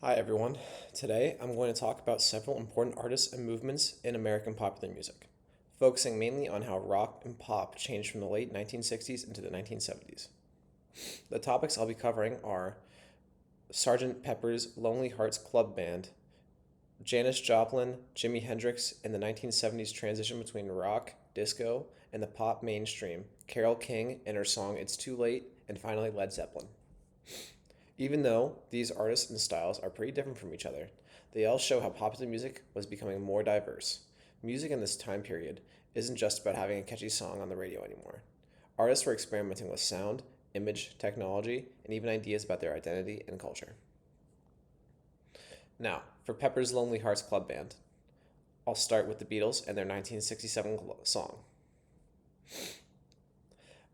Hi everyone. Today I'm going to talk about several important artists and movements in American popular music, focusing mainly on how rock and pop changed from the late 1960s into the 1970s. The topics I'll be covering are Sgt. Pepper's Lonely Hearts Club Band, Janis Joplin, Jimi Hendrix in the 1970s transition between rock, disco, and the pop mainstream, Carole King and her song It's Too Late, and finally Led Zeppelin. Even though these artists and styles are pretty different from each other, they all show how popular music was becoming more diverse. Music in this time period isn't just about having a catchy song on the radio anymore. Artists were experimenting with sound, image, technology, and even ideas about their identity and culture. Now, for Pepper's Lonely Hearts Club Band, I'll start with the Beatles and their 1967 song.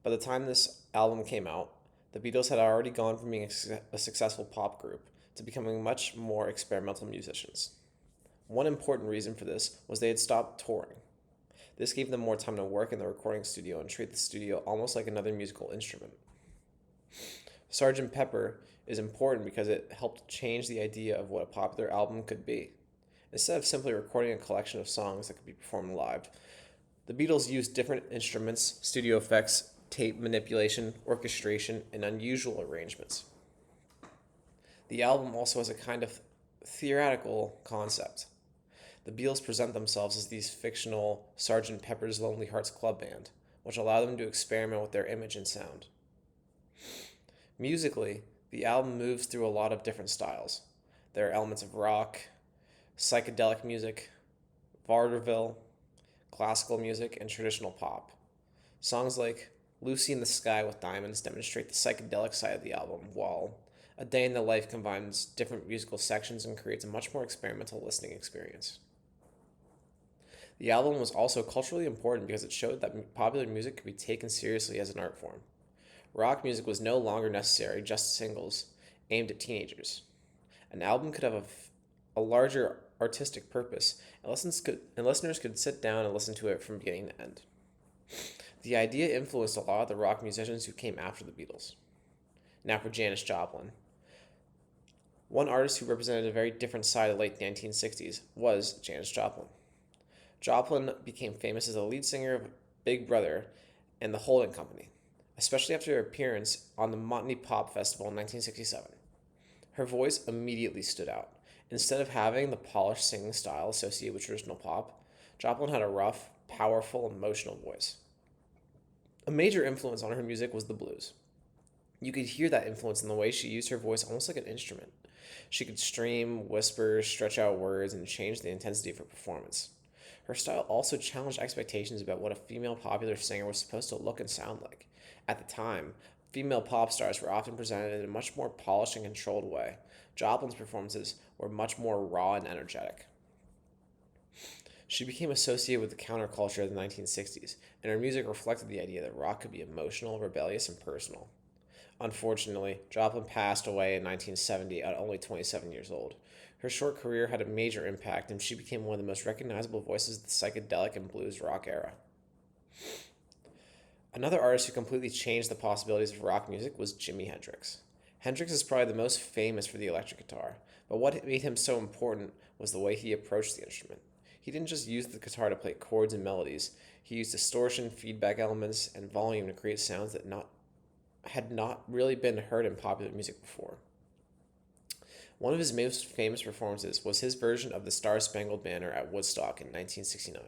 By the time this album came out, the Beatles had already gone from being a successful pop group to becoming much more experimental musicians. One important reason for this was they had stopped touring. This gave them more time to work in the recording studio and treat the studio almost like another musical instrument. Sgt. Pepper is important because it helped change the idea of what a popular album could be. Instead of simply recording a collection of songs that could be performed live, the Beatles used different instruments, studio effects, tape manipulation, orchestration, and unusual arrangements. The album also has a kind of theoretical concept. The Beatles present themselves as these fictional Sgt. Pepper's Lonely Hearts Club Band, which allow them to experiment with their image and sound. Musically, the album moves through a lot of different styles. There are elements of rock, psychedelic music, vaudeville, classical music, and traditional pop. Songs like Lucy in the Sky with Diamonds demonstrate the psychedelic side of the album, while A Day in the Life combines different musical sections and creates a much more experimental listening experience. The album was also culturally important because it showed that popular music could be taken seriously as an art form. Rock music was no longer necessary, just singles aimed at teenagers. An album could have a larger artistic purpose, and listeners could sit down and listen to it from beginning to end. The idea influenced a lot of the rock musicians who came after the Beatles. Now for Janis Joplin. One artist who represented a very different side of the late 1960s was Janis Joplin. Joplin became famous as a lead singer of Big Brother and the Holding Company, especially after her appearance on the Monty Pop Festival in 1967. Her voice immediately stood out. Instead of having the polished singing style associated with traditional pop, Joplin had a rough, powerful, emotional voice. A major influence on her music was the blues. You could hear that influence in the way she used her voice almost like an instrument. She could stream, whisper, stretch out words, and change the intensity of her performance. Her style also challenged expectations about what a female popular singer was supposed to look and sound like. At the time, female pop stars were often presented in a much more polished and controlled way. Joplin's performances were much more raw and energetic. She became associated with the counterculture of the 1960s, and her music reflected the idea that rock could be emotional, rebellious, and personal. Unfortunately, Joplin passed away in 1970 at only 27 years old. Her short career had a major impact, and she became one of the most recognizable voices of the psychedelic and blues rock era. Another artist who completely changed the possibilities of rock music was Jimi Hendrix. Hendrix is probably the most famous for the electric guitar, but what made him so important was the way he approached the instrument. He didn't just use the guitar to play chords and melodies, he used distortion, feedback elements, and volume to create sounds that had not really been heard in popular music before. One of his most famous performances was his version of the Star Spangled Banner at Woodstock in 1969.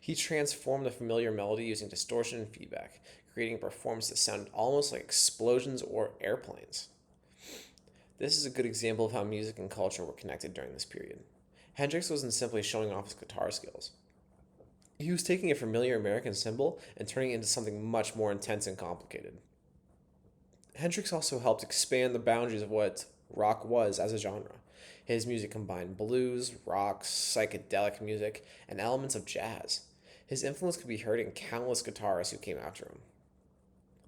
He transformed the familiar melody using distortion and feedback, creating a performance that sounded almost like explosions or airplanes. This is a good example of how music and culture were connected during this period. Hendrix wasn't simply showing off his guitar skills. He was taking a familiar American symbol and turning it into something much more intense and complicated. Hendrix also helped expand the boundaries of what rock was as a genre. His music combined blues, rock, psychedelic music, and elements of jazz. His influence could be heard in countless guitarists who came after him.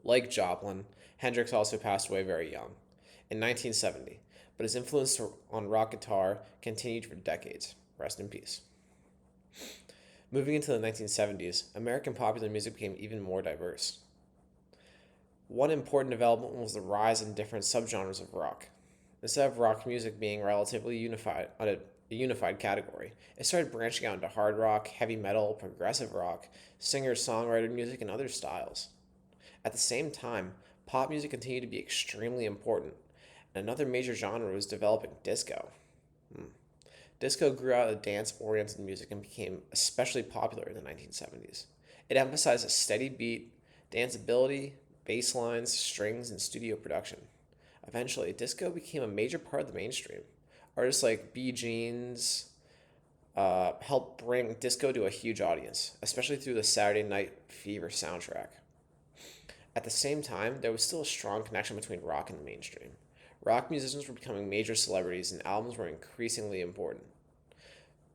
Like Joplin, Hendrix also passed away very young, in 1970, but his influence on rock guitar continued for decades. Rest in peace. Moving into the 1970s, American popular music became even more diverse. One important development was the rise in different subgenres of rock. Instead of rock music being relatively a unified category, it started branching out into hard rock, heavy metal, progressive rock, singer-songwriter music, and other styles. At the same time, pop music continued to be extremely important, and another major genre was developing disco. Hmm. Disco grew out of dance oriented music and became especially popular in the 1970s. It emphasized a steady beat, danceability, bass lines, strings, and studio production. Eventually, disco became a major part of the mainstream. Artists like Bee Gees helped bring disco to a huge audience, especially through the Saturday Night Fever soundtrack. At the same time, there was still a strong connection between rock and the mainstream. Rock musicians were becoming major celebrities and albums were increasingly important.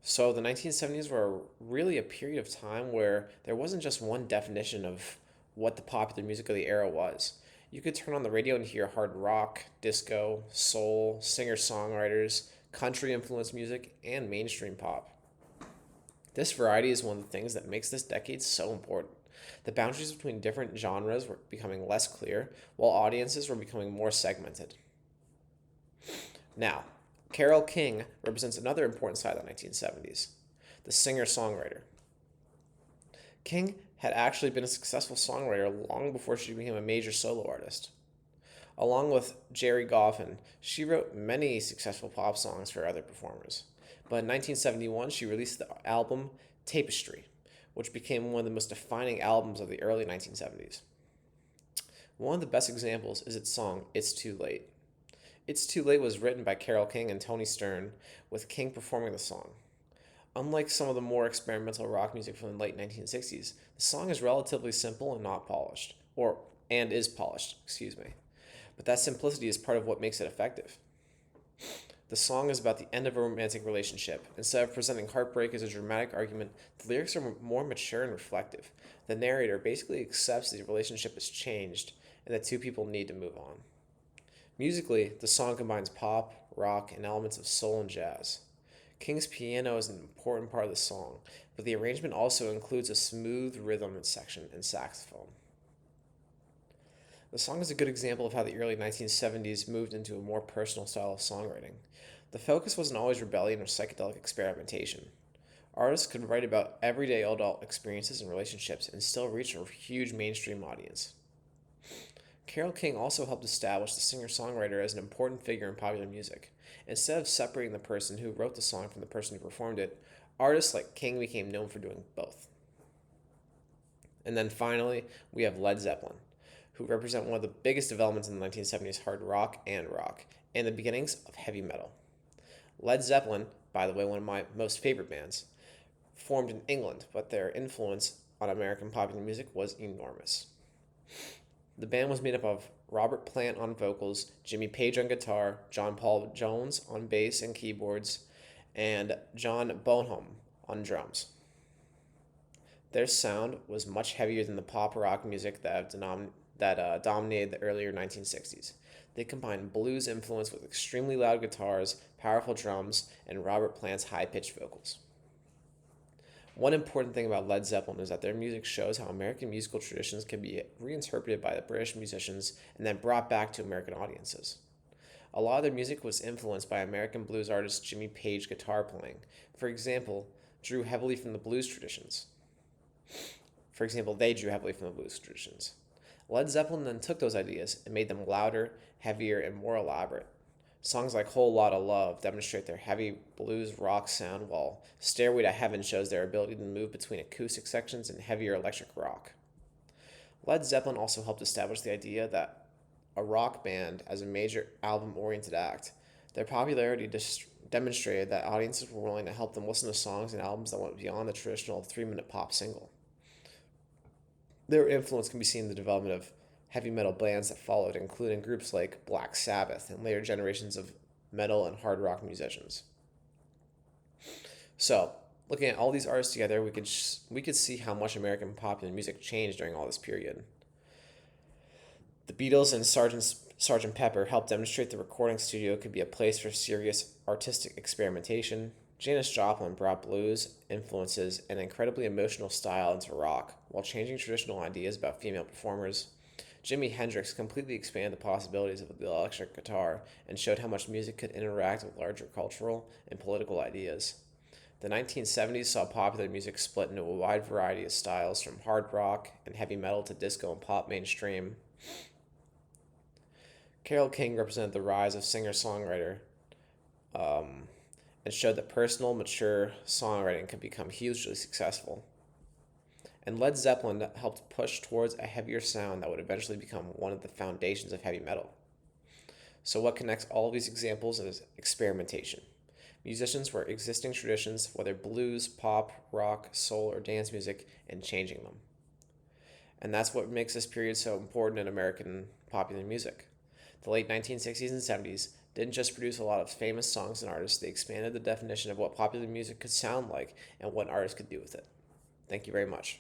So the 1970s were really a period of time where there wasn't just one definition of what the popular music of the era was. You could turn on the radio and hear hard rock, disco, soul, singer songwriters, country influenced music, and mainstream pop. This variety is one of the things that makes this decade so important. The boundaries between different genres were becoming less clear, while audiences were becoming more segmented. Now, Carole King represents another important side of the 1970s, the singer songwriter. King had actually been a successful songwriter long before she became a major solo artist. Along with Jerry Goffin, she wrote many successful pop songs for other performers. But in 1971, she released the album Tapestry, which became one of the most defining albums of the early 1970s. One of the best examples is its song, It's Too Late. It's Too Late was written by Carole King and Tony Stern, with King performing the song. Unlike some of the more experimental rock music from the late 1960s, the song is relatively simple and not polished, and is polished, excuse me. But that simplicity is part of what makes it effective. The song is about the end of a romantic relationship. Instead of presenting heartbreak as a dramatic argument, the lyrics are more mature and reflective. The narrator basically accepts the relationship has changed and that two people need to move on. Musically, the song combines pop, rock, and elements of soul and jazz. King's piano is an important part of the song, but the arrangement also includes a smooth rhythm section and saxophone. The song is a good example of how the early 1970s moved into a more personal style of songwriting. The focus wasn't always rebellion or psychedelic experimentation. Artists could write about everyday adult experiences and relationships and still reach a huge mainstream audience. Carole King also helped establish the singer-songwriter as an important figure in popular music. Instead of separating the person who wrote the song from the person who performed it, artists like King became known for doing both. And then finally, we have Led Zeppelin, who represent one of the biggest developments in the 1970s hard rock, and the beginnings of heavy metal. Led Zeppelin, by the way, one of my most favorite bands, formed in England, but their influence on American popular music was enormous. The band was made up of Robert Plant on vocals, Jimmy Page on guitar, John Paul Jones on bass and keyboards, and John Bonham on drums. Their sound was much heavier than the pop rock music that dominated the earlier 1960s. They combined blues influence with extremely loud guitars, powerful drums, and Robert Plant's high-pitched vocals. One important thing about Led Zeppelin is that their music shows how American musical traditions can be reinterpreted by the British musicians and then brought back to American audiences. A lot of their music was influenced by American blues artist Jimmy Page guitar playing. For example, drew heavily from the blues traditions. They drew heavily from the blues traditions. Led Zeppelin then took those ideas and made them louder, heavier, and more elaborate. Songs like Whole Lotta Love demonstrate their heavy blues rock sound, while Stairway to Heaven shows their ability to move between acoustic sections and heavier electric rock. Led Zeppelin also helped establish the idea that a rock band as a major album-oriented act. Their popularity demonstrated that audiences were willing to help them listen to songs and albums that went beyond the traditional 3-minute pop single. Their influence can be seen in the development of heavy metal bands that followed, including groups like Black Sabbath and later generations of metal and hard rock musicians. So, looking at all these artists together, we could see how much American popular music changed during all this period. The Beatles and Sgt. Pepper helped demonstrate the recording studio could be a place for serious artistic experimentation. Janis Joplin brought blues influences and incredibly emotional style into rock, while changing traditional ideas about female performers. Jimi Hendrix completely expanded the possibilities of the electric guitar and showed how much music could interact with larger cultural and political ideas. The 1970s saw popular music split into a wide variety of styles from hard rock and heavy metal to disco and pop mainstream. Carole King represented the rise of singer songwriter um, and showed that personal, mature songwriting could become hugely successful. And Led Zeppelin helped push towards a heavier sound that would eventually become one of the foundations of heavy metal. So, what connects all of these examples is experimentation. Musicians were existing traditions, whether blues, pop, rock, soul, or dance music, and changing them. And that's what makes this period so important in American popular music. The late 1960s and 70s didn't just produce a lot of famous songs and artists, they expanded the definition of what popular music could sound like and what artists could do with it. Thank you very much.